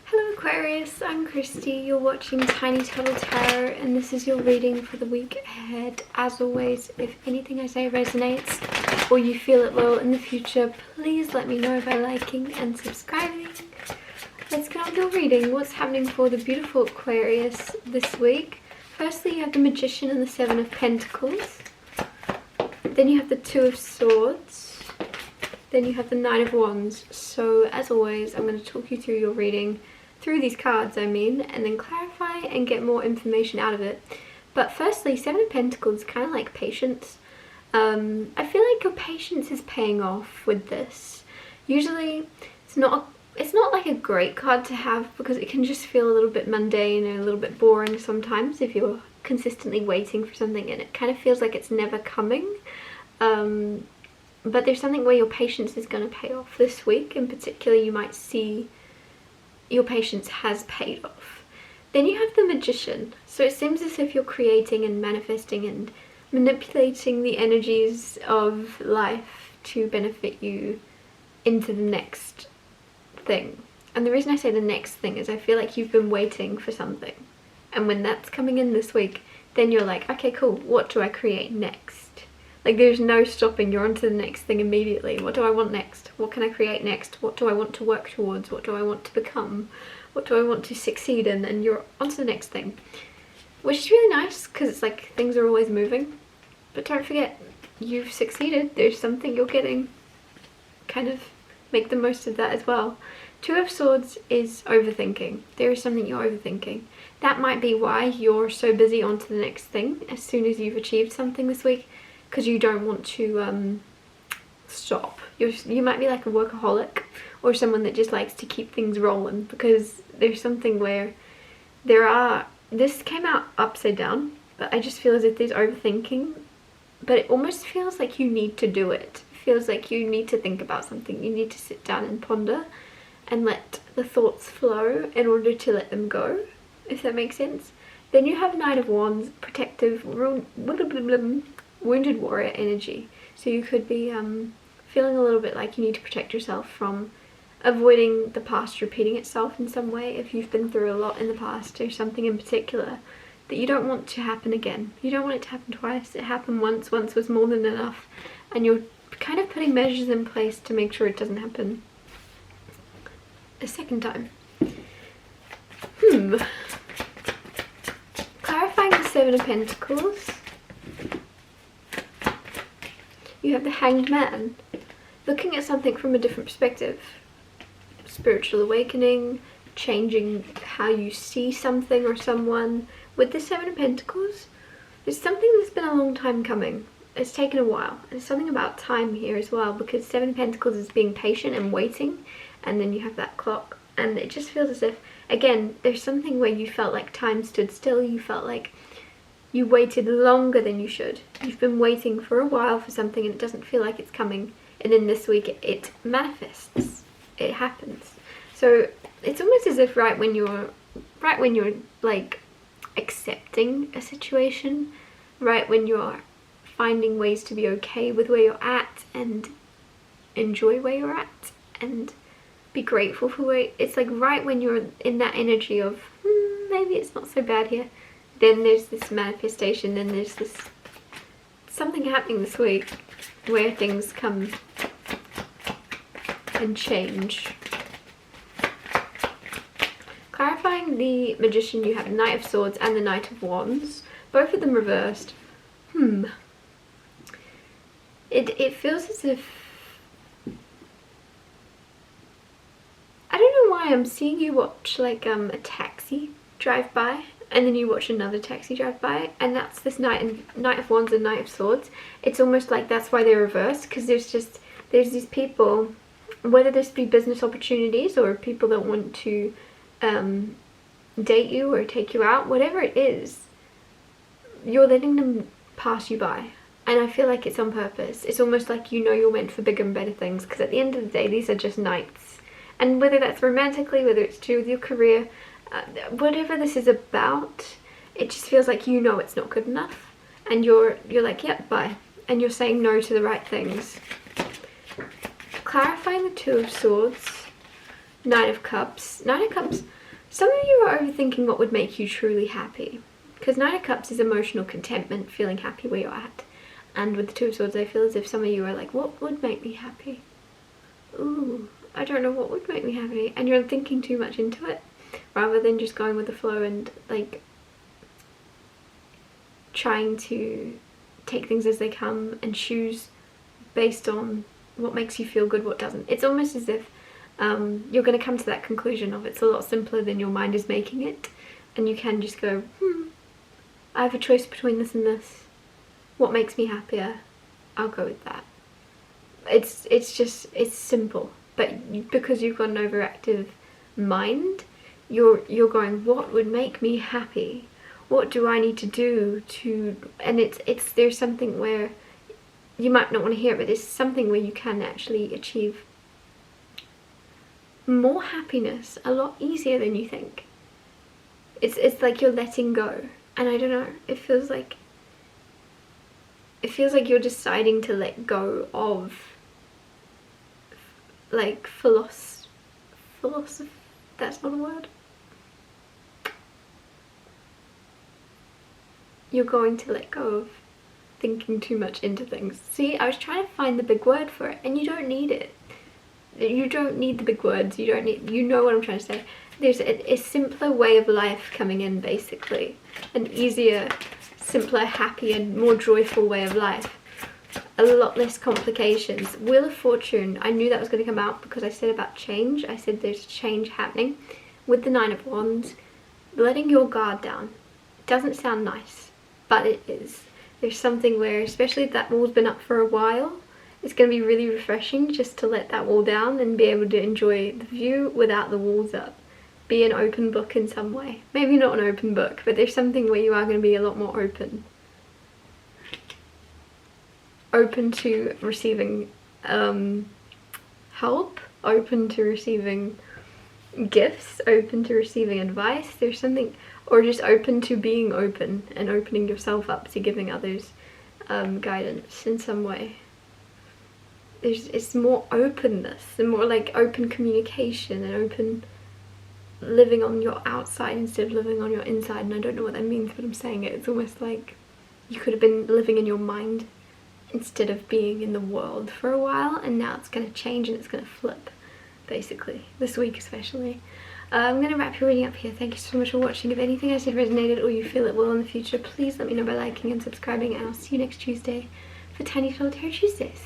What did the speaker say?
Hello Aquarius, I'm Christy, you're watching Tiny Turtle Tarot and this is your reading for the week ahead. As always, if anything I say resonates or you feel it will in the future, please let me know by liking and subscribing. Let's get on with your reading. What's happening for the beautiful Aquarius this week? Firstly, you have the Magician and the Seven of Pentacles. Then you have the Two of Swords. Then you have the Knight of Wands. So as always, I'm going to talk you through your reading, through these cards I mean, and then clarify and get more information out of it. But firstly, Seven of Pentacles is kind of like patience. I feel like your patience is paying off with this. Usually it's not like a great card to have because it can just feel a little bit mundane and a little bit boring sometimes if you're consistently waiting for something and it kind of feels like it's never coming. But there's something where your patience is going to pay off this week. In particular, you might see your patience has paid off. Then you have the Magician. So it seems as if you're creating and manifesting and manipulating the energies of life to benefit you into the next thing. And the reason I say the next thing is I feel like you've been waiting for something. And when that's coming in this week, then you're like, okay, cool, what do I create next? Like there's no stopping, you're on to the next thing immediately. What do I want next? What can I create next? What do I want to work towards? What do I want to become? What do I want to succeed in? And you're on to the next thing. Which is really nice because it's like things are always moving. But don't forget, you've succeeded. There's something you're getting. Kind of make the most of that as well. Two of Swords is overthinking. There is something you're overthinking. That might be why you're so busy on to the next thing as soon as you've achieved something this week. Because you don't want to stop. You might be like a workaholic or someone that just likes to keep things rolling, because there's something where this came out upside down, but I just feel as if there's overthinking, but it almost feels like you need to do it. It feels like you need to think about something. You need to sit down and ponder and let the thoughts flow in order to let them go, if that makes sense. Then you have Knight of Wands, protective, wounded warrior energy. So you could be feeling a little bit like you need to protect yourself from avoiding the past repeating itself in some way. If you've been through a lot in the past or something in particular that you don't want to happen again. You don't want it to happen twice. It happened once was more than enough, and you're kind of putting measures in place to make sure it doesn't happen a second time. Clarifying the Seven of Pentacles. You have the Hanged Man, looking at something from a different perspective. Spiritual awakening, changing how you see something or someone. With the Seven of Pentacles, there's something that's been a long time coming. It's taken a while. There's something about time here as well, because Seven of Pentacles is being patient and waiting, and then you have that clock, and it just feels as if, again, there's something where you felt like time stood still. You felt like you waited longer than you should. You've been waiting for a while for something and it doesn't feel like it's coming. And then this week it manifests. It happens. So it's almost as if right when you're like accepting a situation, right when you're finding ways to be okay with where you're at and enjoy where you're at and be grateful for where it's like right when you're in that energy of maybe it's not so bad here. Then there's this manifestation, then there's this something happening this week where things come and change. Clarifying the Magician, you have Knight of Swords and the Knight of Wands, both of them reversed. It feels as if, I don't know why I'm seeing you watch like a taxi drive by. And then you watch another taxi drive by, and that's this Knight of Wands and Knight of Swords. It's almost like that's why they're reversed, because there's these people, whether this be business opportunities or people that want to date you or take you out, whatever it is, you're letting them pass you by. And I feel like it's on purpose. It's almost like you know you're meant for bigger and better things, because at the end of the day, these are just nights. And whether that's romantically, whether it's to do with your career, whatever this is about, it just feels like you know it's not good enough, and you're like, yep, bye, and you're saying no to the right things. Clarifying the Two of Swords, Nine of Cups. Nine of Cups, some of you are overthinking what would make you truly happy. Because Nine of Cups is emotional contentment, feeling happy where you're at. And with the Two of Swords, I feel as if some of you are like, what would make me happy? Ooh, I don't know what would make me happy. And you're thinking too much into it, rather than just going with the flow and like trying to take things as they come and choose based on what makes you feel good, what doesn't. It's almost as if you're going to come to that conclusion of it's a lot simpler than your mind is making it, and you can just go, I have a choice between this and this. What makes me happier? I'll go with that. It's simple, but because you've got an overactive mind, you're going, what would make me happy? What do I need to do to, and there's something where you might not want to hear it, but there's something where you can actually achieve more happiness a lot easier than you think. It's like you're letting go, and I don't know, it feels like you're deciding to let go of like philosophy, that's not a word. You're going to let go of thinking too much into things. See, I was trying to find the big word for it, and you don't need it. You don't need the big words, you know what I'm trying to say. There's a simpler way of life coming in, basically. An easier, simpler, happier, more joyful way of life. A lot less complications. Wheel of Fortune, I knew that was going to come out because I said about change. I said there's change happening. With the Nine of Wands, letting your guard down. Doesn't sound nice, but it is. There's something where, especially if that wall's been up for a while, it's going to be really refreshing just to let that wall down and be able to enjoy the view without the walls up. Be an open book in some way. Maybe not an open book, but there's something where you are going to be a lot more open. Open to receiving help, open to receiving gifts, open to receiving advice. There's something, or just open to being open and opening yourself up to giving others guidance in some way. It's more openness and more like open communication and open living on your outside instead of living on your inside. And I don't know what that means, but I'm saying it. It's almost like you could have been living in your mind instead of being in the world for a while, and now it's going to change and it's going to flip, basically, this week especially. I'm going to wrap your reading up here. Thank you so much for watching. If anything I said resonated or you feel it will in the future, please let me know by liking and subscribing, and I'll see you next Tuesday for Tiny Solitaire Tuesdays.